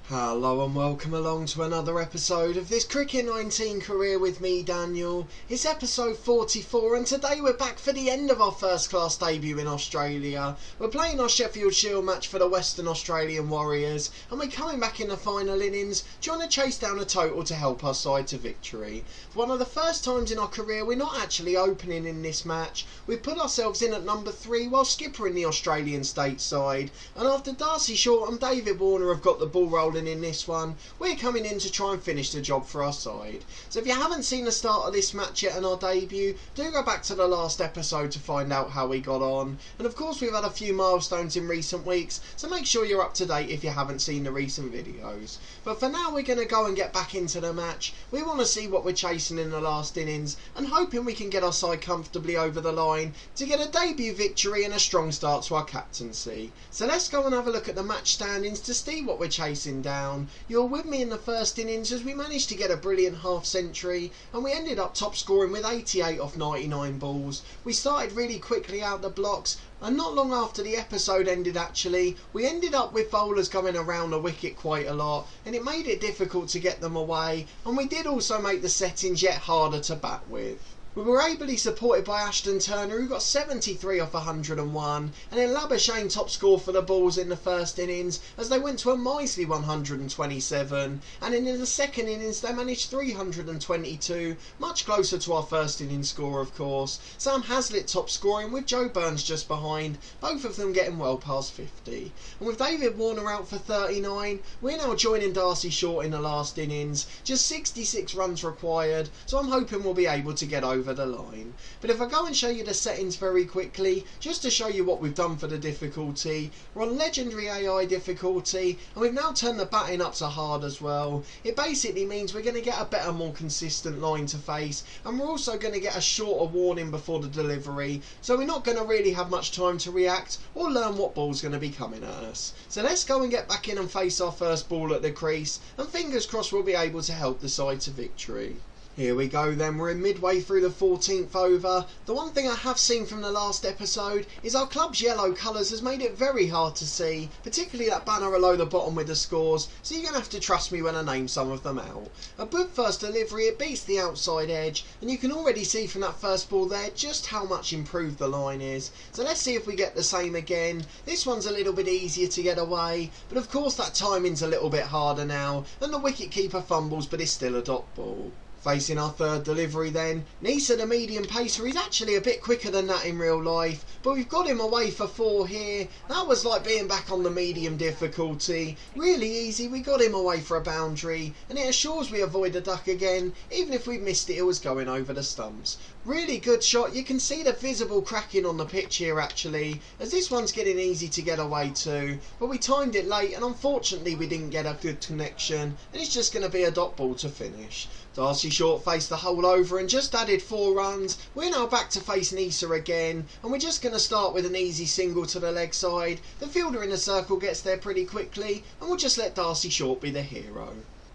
Hello and welcome along to another episode of this Cricket 19 career with me, Daniel. It's episode 44 and today we're back for the end of our first class debut in Australia. We're playing our Sheffield Shield match for the Western Australian Warriors and we're coming back in the final innings trying to chase down a total to help our side to victory. For one of the first times in our career we're not actually opening in this match. We've put ourselves in at number 3 while skippering the Australian state side, and after Darcy Short and David Warner have got the ball rolling in this one, we're coming in to try and finish the job for our side. So if you haven't seen the start of this match yet and our debut, do go back to the last episode to find out how we got on. And of course we've had a few milestones in recent weeks, so make sure you're up to date if you haven't seen the recent videos. But for now we're going to go and get back into the match. We want to see what we're chasing in the last innings and hoping we can get our side comfortably over the line to get a debut victory and a strong start to our captaincy. So let's go and have a look at the match standings to see what we're chasing down. You were with me in the first innings as we managed to get a brilliant half century and we ended up top scoring with 88 off 99 balls. We started really quickly out the blocks, and not long after the episode ended actually, we ended up with bowlers going around the wicket quite a lot and it made it difficult to get them away, and we did also make the settings yet harder to bat with. We were ably supported by Ashton Turner, who got 73 off 101, and then Labuschagne top score for the Bulls in the first innings as they went to a miserly 127, and in the second innings they managed 322, much closer to our first innings score of course. Sam Hazlitt top scoring with Joe Burns just behind, both of them getting well past 50. And with David Warner out for 39, we're now joining Darcy Short in the last innings, just 66 runs required, so I'm hoping we'll be able to get over the line. But if I go and show you the settings very quickly, just to show you what we've done for the difficulty, we're on legendary AI difficulty and we've now turned the batting up to hard as well. It basically means we're going to get a better, more consistent line to face, and we're also going to get a shorter warning before the delivery, so we're not going to really have much time to react or learn what ball's going to be coming at us. So let's go and get back in and face our first ball at the crease, and fingers crossed we'll be able to help the side to victory. Here we go then, we're in midway through the 14th over. The one thing I have seen from the last episode is our club's yellow colours has made it very hard to see, particularly that banner below the bottom with the scores, so you're going to have to trust me when I name some of them out. A good first delivery, it beats the outside edge, and you can already see from that first ball there just how much improved the line is. So let's see if we get the same again. This one's a little bit easier to get away, but of course that timing's a little bit harder now, and the wicketkeeper fumbles, but it's still a dot ball. Facing our third delivery then, Nisa the medium pacer, he's actually a bit quicker than that in real life, but we've got him away for 4 here. That was like being back on the medium difficulty. Really easy, we got him away for a boundary, and it assures we avoid a duck again. Even if we missed it, it was going over the stumps. Really good shot, you can see the visible cracking on the pitch here actually, as this one's getting easy to get away to, but we timed it late and unfortunately we didn't get a good connection, and it's just going to be a dot ball to finish. Darcy Short faced the hole over and just added 4 runs. We're now back to face Nisa again, and we're just going to start with an easy single to the leg side. The fielder in the circle gets there pretty quickly, and we'll just let Darcy Short be the hero.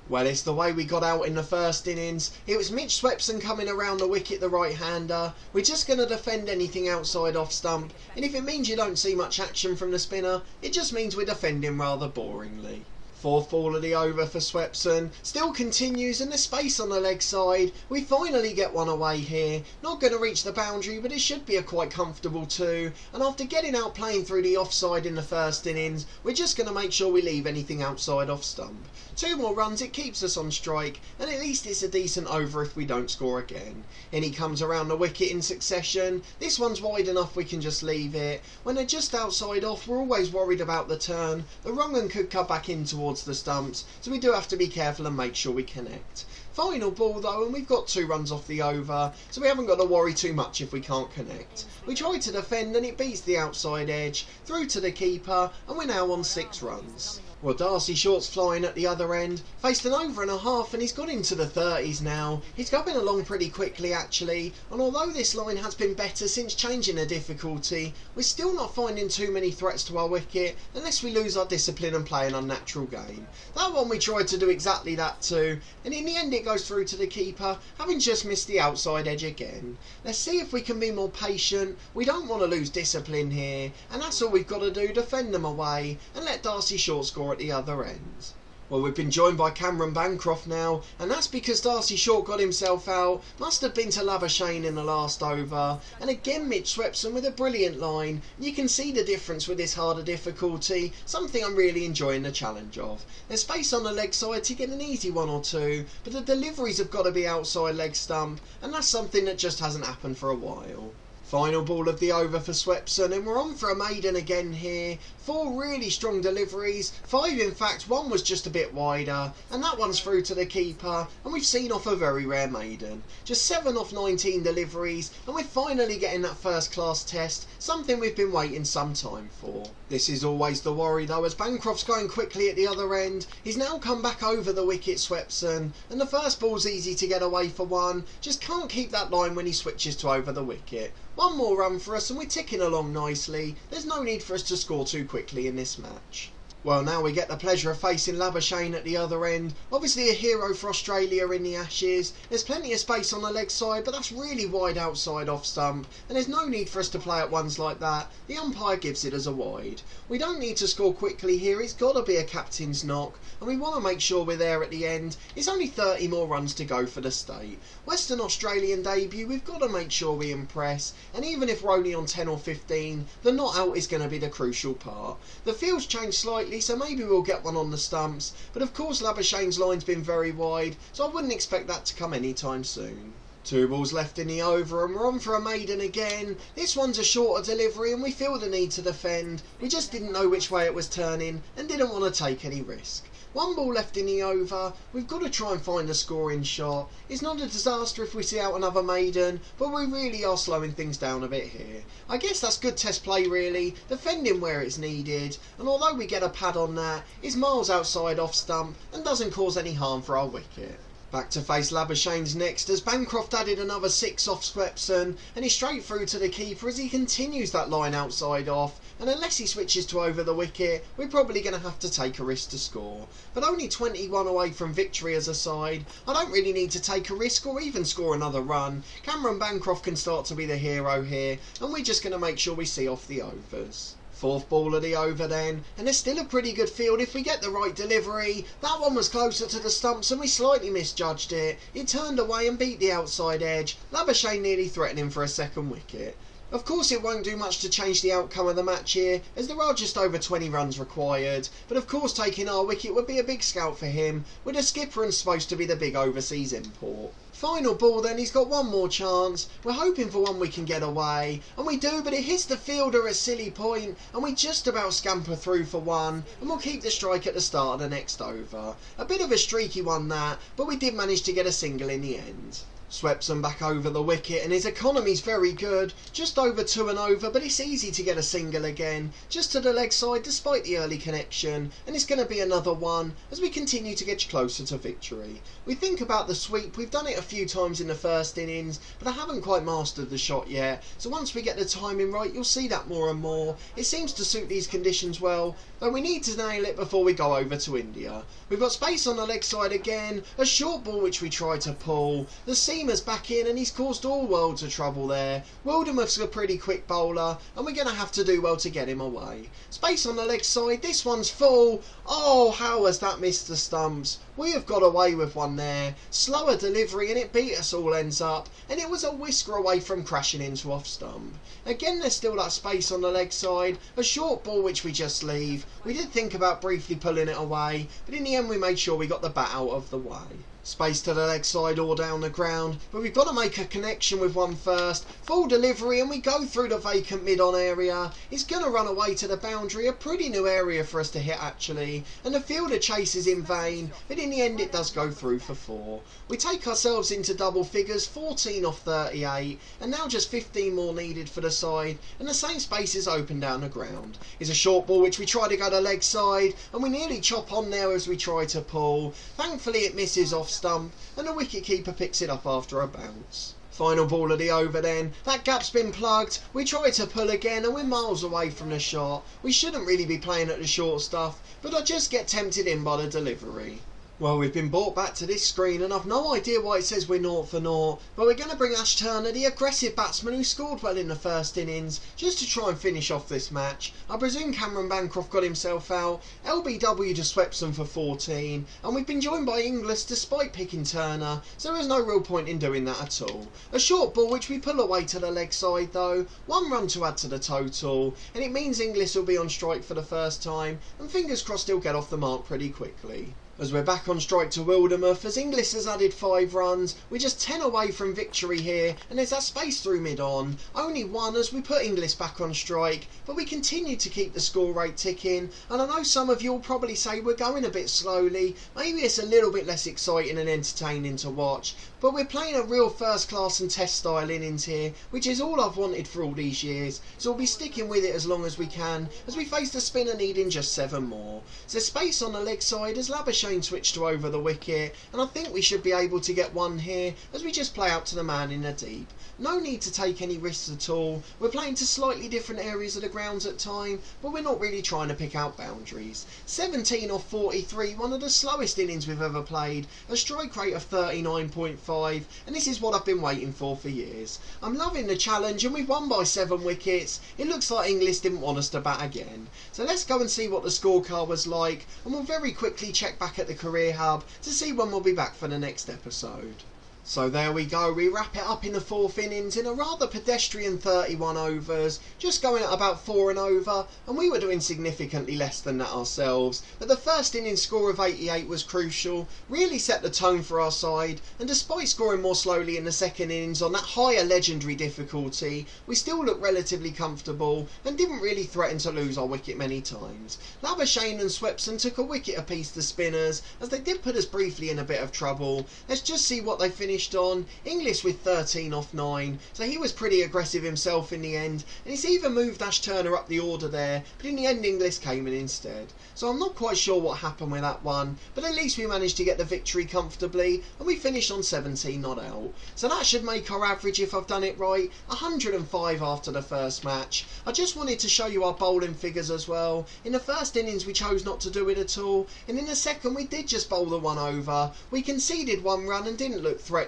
Well, it's the way we got out in the first innings. It was Mitch Swepson coming around the wicket, the right-hander. We're just going to defend anything outside off stump, and if it means you don't see much action from the spinner, it just means we're defending rather boringly. 4th ball of the over for Swepson, still continues, and the space on the leg side. We finally get one away here. Not going to reach the boundary, but it should be a quite comfortable 2, and after getting out playing through the offside in the first innings, we're just going to make sure we leave anything outside off stump. 2 more runs, it keeps us on strike, and at least it's a decent over if we don't score again. And he comes around the wicket in succession. This one's wide enough, we can just leave it. When they're just outside off, we're always worried about the turn. The wrong one could cut back in towards the stumps, so we do have to be careful and make sure we connect. Final ball though, and we've got 2 runs off the over, so we haven't got to worry too much if we can't connect. We try to defend and it beats the outside edge, through to the keeper, and we're now on 6 runs. Well, Darcy Short's flying at the other end, faced an over and a half, and he's got into the 30s now. He's going along pretty quickly actually, and although this line has been better since changing the difficulty, we're still not finding too many threats to our wicket unless we lose our discipline and play an unnatural game. That one we tried to do exactly that too, and in the end it goes through to the keeper, having just missed the outside edge again. Let's see if we can be more patient. We don't want to lose discipline here, and that's all we've got to do, defend them away and let Darcy Short score at the other end. Well, we've been joined by Cameron Bancroft now, and that's because Darcy Short got himself out, must have been to Labuschagne in the last over, and again Mitch Swepson with a brilliant line. You can see the difference with this harder difficulty, something I'm really enjoying the challenge of. There's space on the leg side to get an easy one or two, but the deliveries have got to be outside leg stump, and that's something that just hasn't happened for a while. Final ball of the over for Swepson, and we're on for a maiden again here. 4 really strong deliveries, 5 in fact, one was just a bit wider, and that one's through to the keeper, and we've seen off a very rare maiden. Just 7 off 19 deliveries, and we're finally getting that first class test, something we've been waiting some time for. This is always the worry though, as Bancroft's going quickly at the other end. He's now come back over the wicket, Swepson, and the first ball's easy to get away for one, just can't keep that line when he switches to over the wicket. One more run for us and we're ticking along nicely. There's no need for us to score too quickly in this match. Well, now we get the pleasure of facing Labuschagne at the other end. Obviously a hero for Australia in the Ashes. There's plenty of space on the leg side, but that's really wide outside off stump, and there's no need for us to play at ones like that. The umpire gives it as a wide. We don't need to score quickly here, it's got to be a captain's knock, and we want to make sure we're there at the end. It's only 30 more runs to go for the state. Western Australian debut, we've got to make sure we impress, and even if we're only on 10 or 15, the not out is going to be the crucial part. The field's changed slightly, so maybe we'll get one on the stumps, but of course Labuschagne's line's been very wide, so I wouldn't expect that to come anytime soon. 2 balls left in the over and we're on for a maiden again. This one's a shorter delivery and we feel the need to defend. We just didn't know which way it was turning and didn't want to take any risk. 1 ball left in the over, we've got to try and find a scoring shot. It's not a disaster if we see out another maiden, but we really are slowing things down a bit here. I guess that's good test play really, defending where it's needed, and although we get a pad on that, it's miles outside off stump and doesn't cause any harm for our wicket. Back to face Labuschagne's next as Bancroft added another 6 off Swepson, and he's straight through to the keeper as he continues that line outside off, and unless he switches to over the wicket, we're probably going to have to take a risk to score. But only 21 away from victory as a side, I don't really need to take a risk or even score another run. Cameron Bancroft can start to be the hero here, and we're just going to make sure we see off the overs. 4th ball of the over then, and there's still a pretty good field if we get the right delivery. That one was closer to the stumps and we slightly misjudged it. It turned away and beat the outside edge. Labuschagne nearly threatening for a second wicket. Of course it won't do much to change the outcome of the match here, as there are just over 20 runs required, but of course taking our wicket would be a big scout for him, with a skipper and supposed to be the big overseas import. Final ball then, he's got one more chance. We're hoping for one we can get away, and we do, but it hits the fielder at silly point, and we just about scamper through for one, and we'll keep the strike at the start of the next over. A bit of a streaky one that, but we did manage to get a single in the end. Swepson back over the wicket and his economy's very good, just over 2 and over, but it's easy to get a single again, just to the leg side despite the early connection, and it's going to be another one as we continue to get closer to victory. We think about the sweep, we've done it a few times in the first innings, but I haven't quite mastered the shot yet, so once we get the timing right you'll see that more and more. It seems to suit these conditions well, though we need to nail it before we go over to India. We've got space on the leg side again, a short ball which we try to pull, the seamer's back in and he's caused all worlds of trouble there. Wildermuth's a pretty quick bowler and we're going to have to do well to get him away. Space on the leg side, this one's full. Oh, how has that missed the stumps? We have got away with one there. Slower delivery and it beat us all ends up, and it was a whisker away from crashing into off stump. Again there's still that space on the leg side, a short ball which we just leave. We did think about briefly pulling it away, but in the end we made sure we got the bat out of the way. Space to the leg side or down the ground, but we've got to make a connection with one first. Full delivery and we go through the vacant mid-on area. It's going to run away to the boundary, a pretty new area for us to hit actually, and the fielder chases in vain, but in the end it does go through for 4. We take ourselves into double figures, 14 off 38, and now just 15 more needed for the side, and the same space is open down the ground. It's a short ball which we try to go to leg side, and we nearly chop on there as we try to pull. Thankfully it misses off stump and the wicket-keeper picks it up after a bounce. Final ball of the over then, that gap's been plugged, we try to pull again and we're miles away from the shot. We shouldn't really be playing at the short stuff, but I just get tempted in by the delivery. Well, we've been brought back to this screen and I've no idea why it says we're 0 for 0, but we're going to bring Ash Turner, the aggressive batsman who scored well in the first innings, just to try and finish off this match. I presume Cameron Bancroft got himself out, LBW just swept them for 14, and we've been joined by Inglis despite picking Turner, so there's no real point in doing that at all. A short ball which we pull away to the leg side though, 1 run to add to the total, and it means Inglis will be on strike for the first time, and fingers crossed he'll get off the mark pretty quickly. As we're back on strike to Wildermuth, as Inglis has added 5 runs, we're just 10 away from victory here, and there's that space through mid-on. Only 1 as we put Inglis back on strike, but we continue to keep the score rate ticking, and I know some of you will probably say we're going a bit slowly, maybe it's a little bit less exciting and entertaining to watch, but we're playing a real first class and test style innings here, which is all I've wanted for all these years, so we'll be sticking with it as long as we can, as we face the spinner needing just 7 more. So space on the leg side as Labuschagne switched to over the wicket, and I think we should be able to get 1 here as we just play out to the man in the deep. No need to take any risks at all. We're playing to slightly different areas of the grounds at time, but we're not really trying to pick out boundaries. 17 off 43, one of the slowest innings we've ever played, a strike rate of 39.5, and this is what I've been waiting for years. I'm loving the challenge, and we've won by 7 wickets. It looks like Inglis didn't want us to bat again. So let's go and see what the scorecard was like, and we'll very quickly check back at the career hub to see when we'll be back for the next episode. So there we go, we wrap it up in the 4th innings in a rather pedestrian 31 overs, just going at about 4 and over, and we were doing significantly less than that ourselves, but the first innings score of 88 was crucial, really set the tone for our side, and despite scoring more slowly in the second innings on that higher legendary difficulty, we still looked relatively comfortable and didn't really threaten to lose our wicket many times. Labuschagne and Swepson took a wicket apiece to spinners, as they did put us briefly in a bit of trouble. Let's just see what they finished on. Inglis with 13 off 9, so he was pretty aggressive himself in the end, and he's even moved Ash Turner up the order there, but in the end Inglis came in instead. So I'm not quite sure what happened with that one, but at least we managed to get the victory comfortably, and we finished on 17 not out. So that should make our average, if I've done it right, 105 after the first match. I just wanted to show you our bowling figures as well. In the first innings we chose not to do it at all, and in the second we did just bowl the 1 over. We conceded 1 run and didn't look threatening,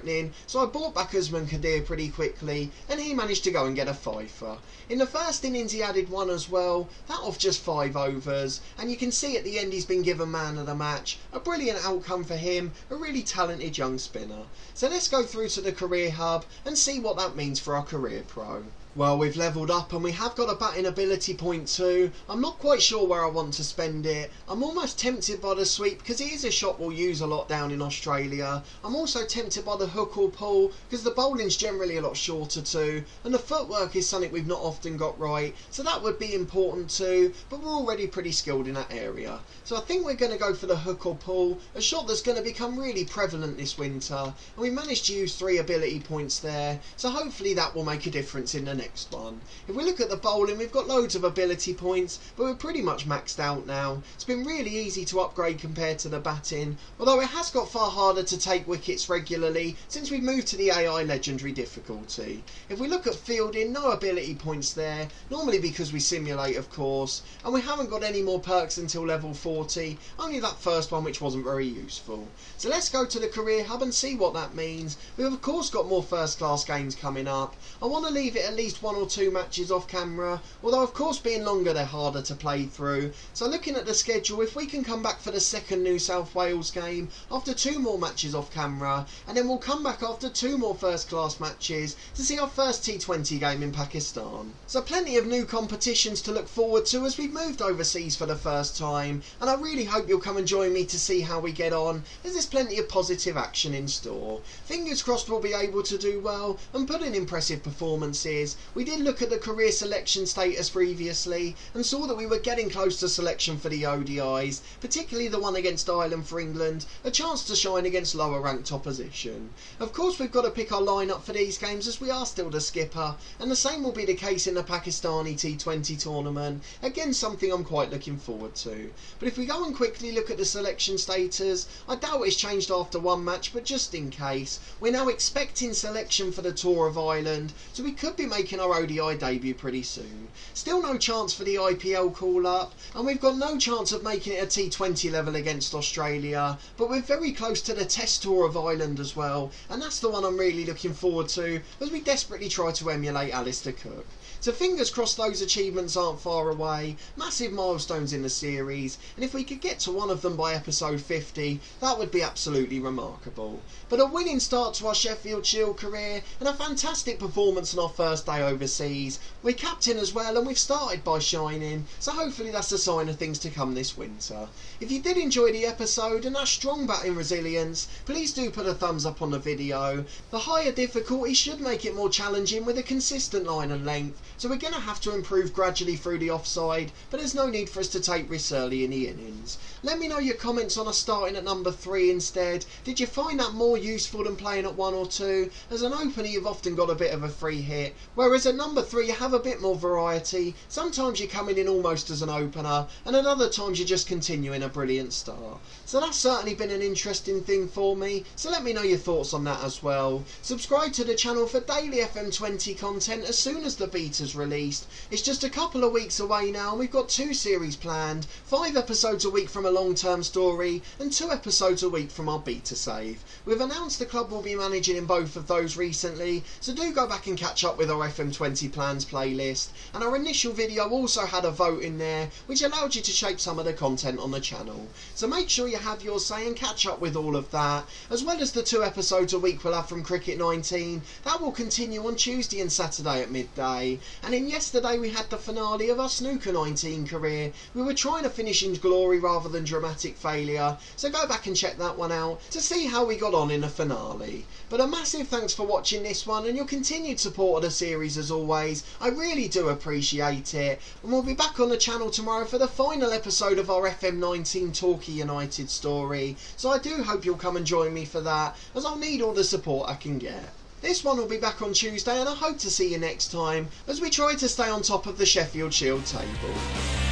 so I brought back Usman Khadir pretty quickly, and he managed to go and get a 5-er. In the first innings he added 1 as well, that off just 5 overs, and you can see at the end he's been given man of the match. A brilliant outcome for him, a really talented young spinner. So let's go through to the career hub and see what that means for our career pro. Well, we've levelled up and we have got a batting ability point too. I'm not quite sure where I want to spend it. I'm almost tempted by the sweep because it is a shot we'll use a lot down in Australia. I'm also tempted by the hook or pull because the bowling's generally a lot shorter too, and the footwork is something we've not often got right, so that would be important too, but we're already pretty skilled in that area. So I think we're going to go for the hook or pull, a shot that's going to become really prevalent this winter, and we managed to use 3 ability points there, so hopefully that will make a difference in the next one. If we look at the bowling, we've got loads of ability points, but we're pretty much maxed out now. It's been really easy to upgrade compared to the batting, although it has got far harder to take wickets regularly since we've moved to the AI legendary difficulty. If we look at fielding, no ability points there, normally because we simulate of course, and we haven't got any more perks until level 40, only that first one which wasn't very useful. So let's go to the career hub and see what that means. We've of course got more first class games coming up. I want to leave it at least 1 or 2 matches off camera, although of course being longer they're harder to play through. So looking at the schedule, if we can come back for the second New South Wales game after 2 more matches off camera, and then we'll come back after 2 more first class matches to see our first T20 game in Pakistan. So plenty of new competitions to look forward to as we've moved overseas for the first time, and I really hope you'll come and join me to see how we get on, as there's plenty of positive action in store. Fingers crossed we'll be able to do well and put in impressive performances. We did look at the career selection status previously and saw that we were getting close to selection for the ODIs, particularly the one against Ireland for England, a chance to shine against lower ranked opposition. Of course we've got to pick our line-up for these games as we are still the skipper, and the same will be the case in the Pakistani T20 tournament, again something I'm quite looking forward to. But if we go and quickly look at the selection status, I doubt it's changed after 1 match, but just in case, we're now expecting selection for the Tour of Ireland, so we could be making making our ODI debut pretty soon. Still no chance for the IPL call-up, and we've got no chance of making it a T20 level against Australia, but we're very close to the Test Tour of Ireland as well, and that's the one I'm really looking forward to, as we desperately try to emulate Alistair Cook. So fingers crossed those achievements aren't far away, massive milestones in the series, and if we could get to one of them by episode 50, that would be absolutely remarkable. But a winning start to our Sheffield Shield career, and a fantastic performance on our first day overseas. We're captain as well, and we've started by shining, so hopefully that's a sign of things to come this winter. If you did enjoy the episode and that strong batting resilience, please do put a thumbs up on the video. The higher difficulty should make it more challenging with a consistent line and length, so we're going to have to improve gradually through the offside, but there's no need for us to take risks early in the innings. Let me know your comments on us starting at number 3 instead. Did you find that more useful than playing at 1 or 2? As an opener you've often got a bit of a free hit, whereas at number 3 you have a bit more variety. Sometimes you're coming in almost as an opener, and at other times you're just continuing a brilliant start. So that's certainly been an interesting thing for me, so let me know your thoughts on that as well. Subscribe to the channel for daily FM20 content as soon as the beta's released. It's just a couple of weeks away now, and we've got 2 series planned, 5 episodes a week from a long-term story and 2 episodes a week from our beta save. We've announced the club will be managing in both of those recently, so do go back and catch up with our FM20 plans playlist, and our initial video also had a vote in there which allowed you to shape some of the content on the channel, so make sure you have your say and catch up with all of that, as well as the 2 episodes a week we'll have from Cricket 19. That will continue on Tuesday and Saturday at midday. And in yesterday we had the finale of our Snooker 19 career. We were trying to finish in glory rather than dramatic failure, so go back and check that one out to see how we got on in the finale. But a massive thanks for watching this one and your continued support of the series as always. I really do appreciate it, and we'll be back on the channel tomorrow for the final episode of our FM19 Torquay United story, so I do hope you'll come and join me for that, as I'll need all the support I can get. This one will be back on Tuesday, and I hope to see you next time as we try to stay on top of the Sheffield Shield table.